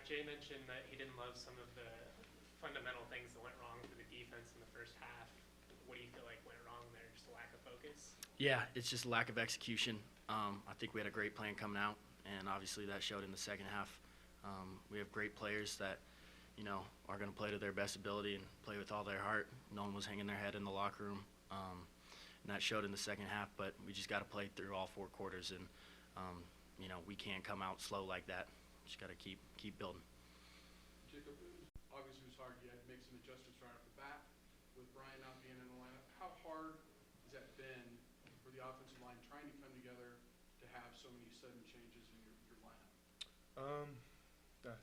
Jay mentioned that he didn't love some of the fundamental things that went wrong for the defense in the first half. What do you feel like went wrong there? Just a lack of focus? Yeah, it's just a lack of execution. I think we had a great plan coming out, and obviously that showed in the second half. We have great players that, are going to play to their best ability and play with all their heart. No one was hanging their head in the locker room, and that showed in the second half. But we just got to play through all 4 quarters, and we can't come out slow like that. Just got to keep building. Jacob, obviously it was hard. You had to make some adjustments right off the bat with Brian not being in the lineup. How hard has that been for the offensive line trying to come together to have so many sudden changes in your lineup?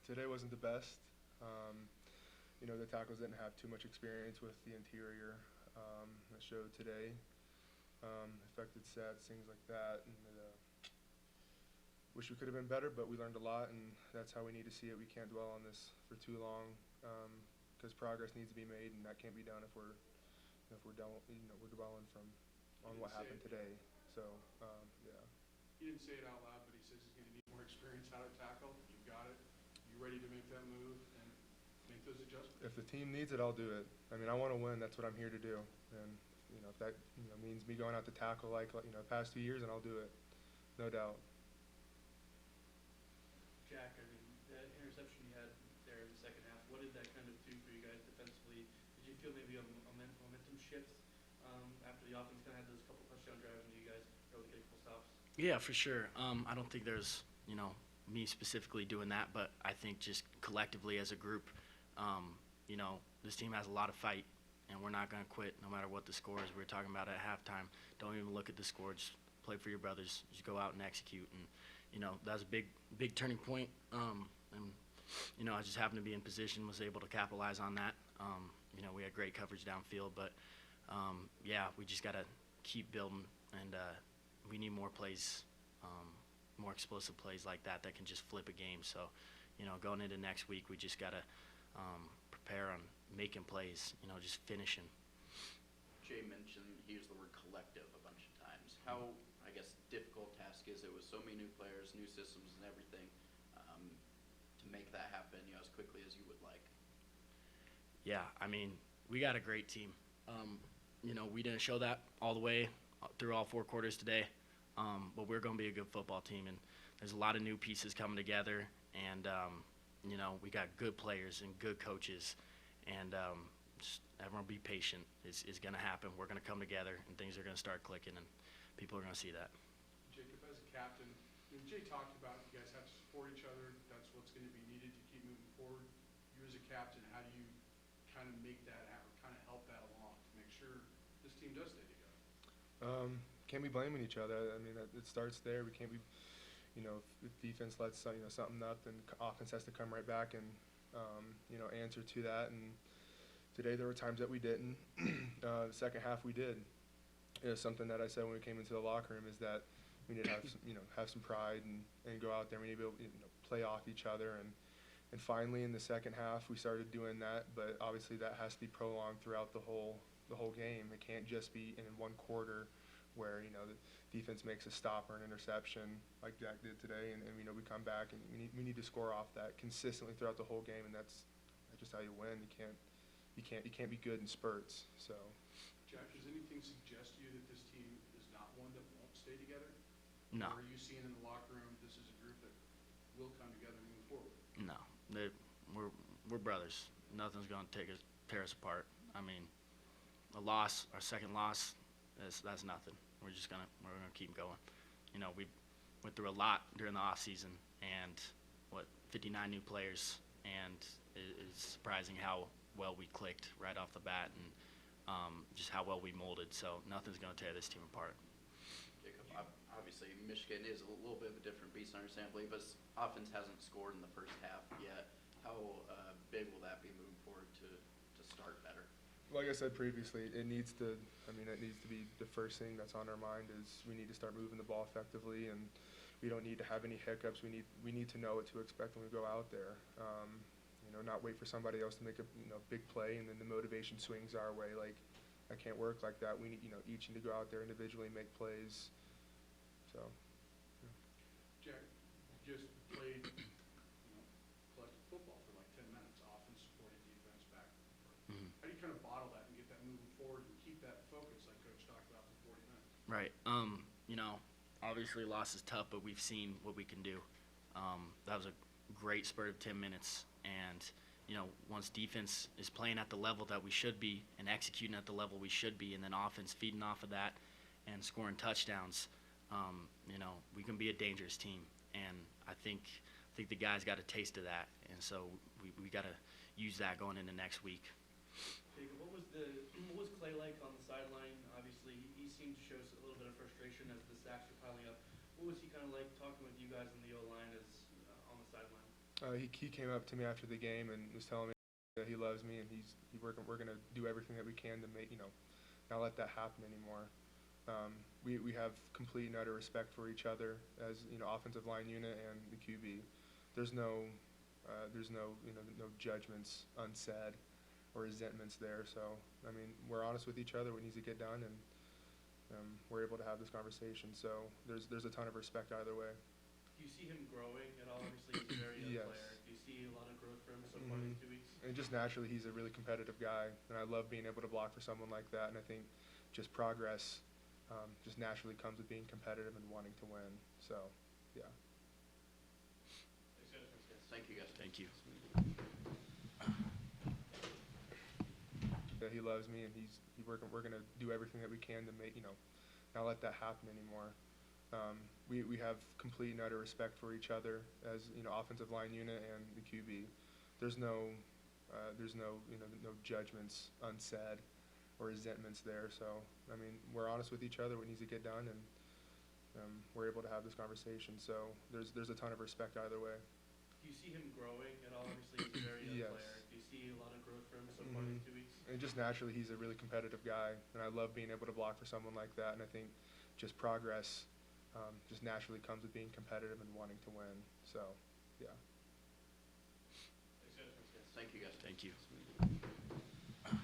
Today wasn't the best. The tackles didn't have too much experience with the interior. That showed today. Affected sets, things like that. And wish we could have been better, but we learned a lot, and that's how we need to see it. We can't dwell on this for too long because progress needs to be made, and that can't be done if we're dwelling on what happened today. So yeah. He didn't say it out loud, but he says he's going to need more experience how to tackle. You've got it. You ready to make that move and make those adjustments? If the team needs it, I'll do it. I mean, I want to win. That's what I'm here to do. And if that means me going out to tackle like the past 2 years, then I'll do it, no doubt. Jack, I mean, that interception you had there in the second half, what did that kind of do for you guys defensively? Did you feel maybe a momentum shift after the offense kind of had those couple touchdown drives and you guys were able to get a couple stops? Yeah, for sure. I don't think there's, me specifically doing that, but I think just collectively as a group, this team has a lot of fight, and we're not going to quit no matter what the score is. We were talking about it at halftime. Don't even look at the score. Just play for your brothers. Just go out and execute. And, that was a big turning point. I just happened to be in position, was able to capitalize on that. We had great coverage downfield, but, we just got to keep building, and we need more plays, more explosive plays like that can just flip a game. So, going into next week, we just got to prepare on making plays, just finishing. Jay mentioned he used the word collective a bunch of times. How, difficult task is it with so many new players, new systems and everything, to make that happen, as quickly as you would like? Yeah, I mean, we got a great team. We didn't show that all the way through all 4 quarters today, but we're going to be a good football team, and there's a lot of new pieces coming together, and, we got good players and good coaches, and just everyone be patient. It's going to happen. We're going to come together, and things are going to start clicking, and people are going to see that. Jacob, as a captain, Jay talked about you guys have to support each other. That's what's going to be needed to keep moving forward. You as a captain, how do you kind of make that happen, kind of help that along to make sure this team does stay together? Can't be blaming each other. I mean, it starts there. We can't be, if defense lets something up, then offense has to come right back and answer to that. And today there were times that we didn't. The second half we did. Something that I said when we came into the locker room is that we need to have have some pride and go out there. We need to be able to play off each other, and finally in the second half we started doing that. But obviously that has to be prolonged throughout the whole game. It can't just be in one quarter where the defense makes a stop or an interception like Jack did today, and we come back and we need to score off that consistently throughout the whole game, and that's just how you win. You can't be good in spurts. So. Jack, does anything suggest to you that this team is not one that won't stay together? No. Or are you seeing in the locker room this is a group that will come together moving forward? No, we're brothers. Nothing's going to tear us apart. I mean, our second loss, that's nothing. We're gonna keep going. We went through a lot during the off season, and 59 new players, and it's surprising how well we clicked right off the bat, and just how well we molded. So nothing's going to tear this team apart. Jacob, obviously Michigan is a little bit of a different beast, understandably, but offense hasn't scored in the first half yet. How big will that be moving forward to start better? Like I said previously, it needs to be the first thing that's on our mind is we need to start moving the ball effectively, and we don't need to have any hiccups. We need to know what to expect when we go out there. Not wait for somebody else to make a big play and then the motivation swings our way. Like, that can't work like that. We need each need to go out there individually and make plays. So. Jack, you just played collective football. trying to bottle that and get that moving forward and keep that focus like Coach talked about for 40 minutes? Right. You know, obviously loss is tough, but we've seen what we can do. That was a great spurt of 10 minutes. And, you know, once defense is playing at the level that we should be and executing at the level we should be, and then offense feeding off of that and scoring touchdowns, you know, we can be a dangerous team. And I think the guys got a taste of that. And so we got to use that going into next week. Jacob, what was Clay like on the sideline? Obviously, he seemed to show a little bit of frustration as the sacks were piling up. What was he kind of like talking with you guys on the O-line as on the sideline? He came up to me after the game and was telling me that he loves me and we're going to do everything that we can to make, you know, not let that happen anymore. We have complete and utter respect for each other as, you know, offensive line unit and the QB. There's no no judgments unsaid or resentments there. So, I mean, we're honest with each other what needs to get done, and we're able to have this conversation. So there's a ton of respect either way. Do you see him growing at all? Obviously, he's a very young Yes. player. Do you see a lot of growth for him so far in these 2 weeks? And just naturally, he's a really competitive guy, and I love being able to block for someone like that. And I think just progress just naturally comes with being competitive and wanting to win. So, yeah. Thank you, guys. Thank you. That he loves me, and we're going to do everything that we can to make, you know, not let that happen anymore. We have complete and utter respect for each other as, you know, offensive line unit and the QB. There's no no judgments unsaid or resentments there. So, I mean, we're honest with each other what needs to get done, and we're able to have this conversation. So there's a ton of respect either way. Do you see him growing at all? Obviously, he's a very young Yes. player. Do you see a lot of growth for him so far in these 2 weeks? And just naturally, he's a really competitive guy, and I love being able to block for someone like that. And I think just progress just naturally comes with being competitive and wanting to win. So, yeah. Thank you, guys. Thank you.